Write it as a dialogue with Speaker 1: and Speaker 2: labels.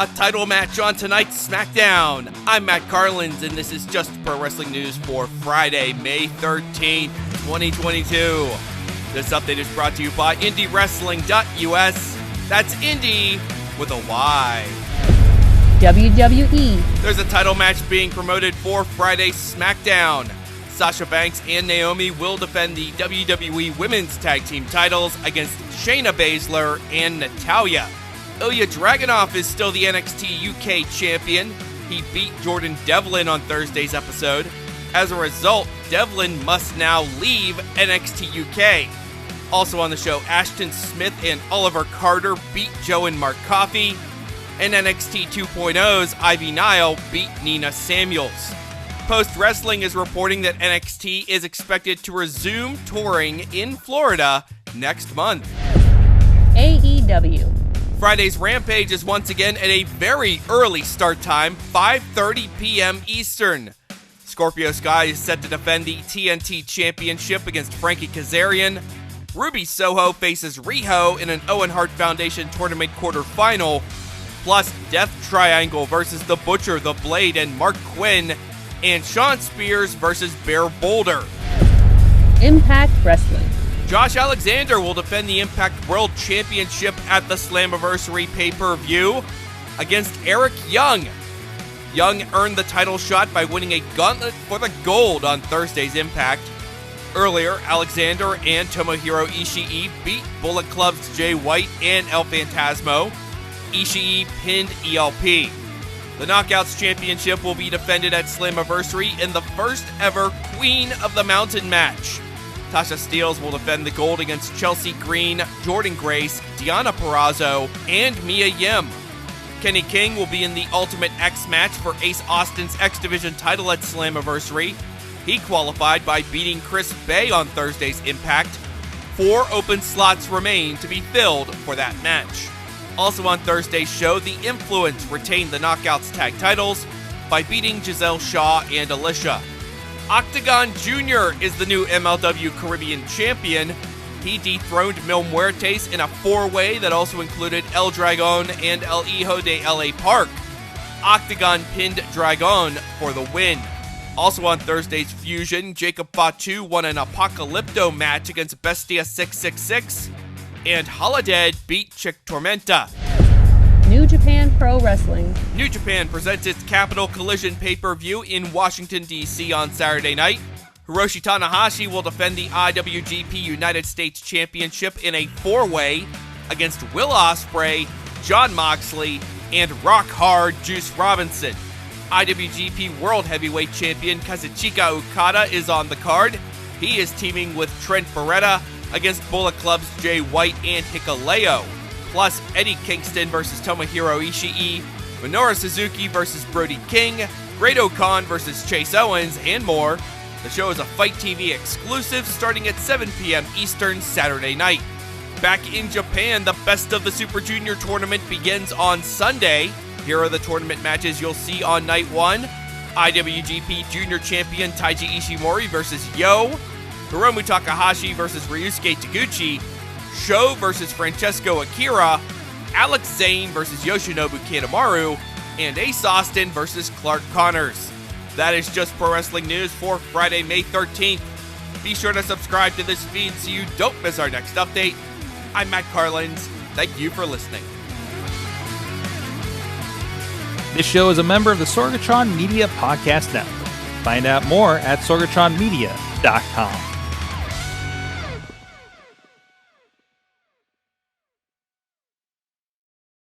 Speaker 1: A title match on tonight's SmackDown. I'm Matt Carlins, and this is Just Pro Wrestling News for Friday, May 13th, 2022. This update is brought to you by IndieWrestling.us. That's Indie with a Y.
Speaker 2: WWE.
Speaker 1: There's a title match being promoted for Friday's SmackDown. Sasha Banks and Naomi will defend the WWE Women's Tag Team titles against Shayna Baszler and Natalya. Ilja Dragunov is still the NXT UK Champion. He beat Jordan Devlin on Thursday's episode. As a result, Devlin must now leave NXT UK. Also on the show, Ashton Smith and Oliver Carter beat Joe and Mark Coffey. And NXT 2.0's Ivy Nile beat Nina Samuels. Post Wrestling is reporting that NXT is expected to resume touring in Florida next month.
Speaker 2: AEW.
Speaker 1: Friday's Rampage is once again at a very early start time, 5:30 p.m. Eastern. Scorpio Sky is set to defend the TNT Championship against Frankie Kazarian. Ruby Soho faces Riho in an Owen Hart Foundation Tournament quarterfinal. Plus, Death Triangle versus The Butcher, The Blade, and Mark Quinn. And Shawn Spears versus Bear Boulder.
Speaker 2: Impact Wrestling.
Speaker 1: Josh Alexander will defend the Impact World Championship at the Slammiversary pay-per-view against Eric Young. Young earned the title shot by winning a gauntlet for the gold on Thursday's Impact. Earlier, Alexander and Tomohiro Ishii beat Bullet Club's Jay White and El Phantasmo. Ishii pinned ELP. The Knockouts Championship will be defended at Slammiversary in the first ever Queen of the Mountain match. Tasha Steelz will defend the gold against Chelsea Green, Jordan Grace, Deonna Purrazzo, and Mia Yim. Kenny King will be in the Ultimate X match for Ace Austin's X Division title at Slammiversary. He qualified by beating Chris Bay on Thursday's Impact. 4 open slots remain to be filled for that match. Also on Thursday's show, The Influence retained the Knockouts tag titles by beating Giselle Shaw and Alicia. Octagon Jr. is the new MLW Caribbean champion. He dethroned Mil Muertes in a 4-way that also included El Dragon and El Hijo de L.A. Park. Octagon pinned Dragon for the win. Also on Thursday's Fusion, Jacob Fatu won an Apocalypto match against Bestia 666, and Holodead beat Chick Tormenta.
Speaker 2: New Japan Pro Wrestling.
Speaker 1: New Japan presents its Capital Collision pay-per-view in Washington, D.C. on Saturday night. Hiroshi Tanahashi will defend the IWGP United States Championship in a 4-way against Will Ospreay, Jon Moxley, and Rock Hard Juice Robinson. IWGP World Heavyweight Champion Kazuchika Okada is on the card. He is teaming with Trent Beretta against Bullet Club's Jay White and Hikuleo. Plus, Eddie Kingston versus Tomohiro Ishii, Minoru Suzuki versus Brody King, Great-O-Khan versus Chase Owens, and more. The show is a Fight TV exclusive starting at 7 p.m. Eastern Saturday night. Back in Japan, the Best of the Super Junior tournament begins on Sunday. Here are the tournament matches you'll see on night 1. IWGP Junior Champion Taiji Ishimori versus Yo, Hiromu Takahashi versus Ryusuke Taguchi, Sho versus Francesco Akira, Alex Zane versus Yoshinobu Kanemaru, and Ace Austin versus Clark Connors. That is Just Pro Wrestling News for Friday, May 13th. Be sure to subscribe to this feed so you don't miss our next update. I'm Matt Carlins. Thank you for listening.
Speaker 3: This show is a member of the Sorgatron Media Podcast Network. Find out more at sorgatronmedia.com.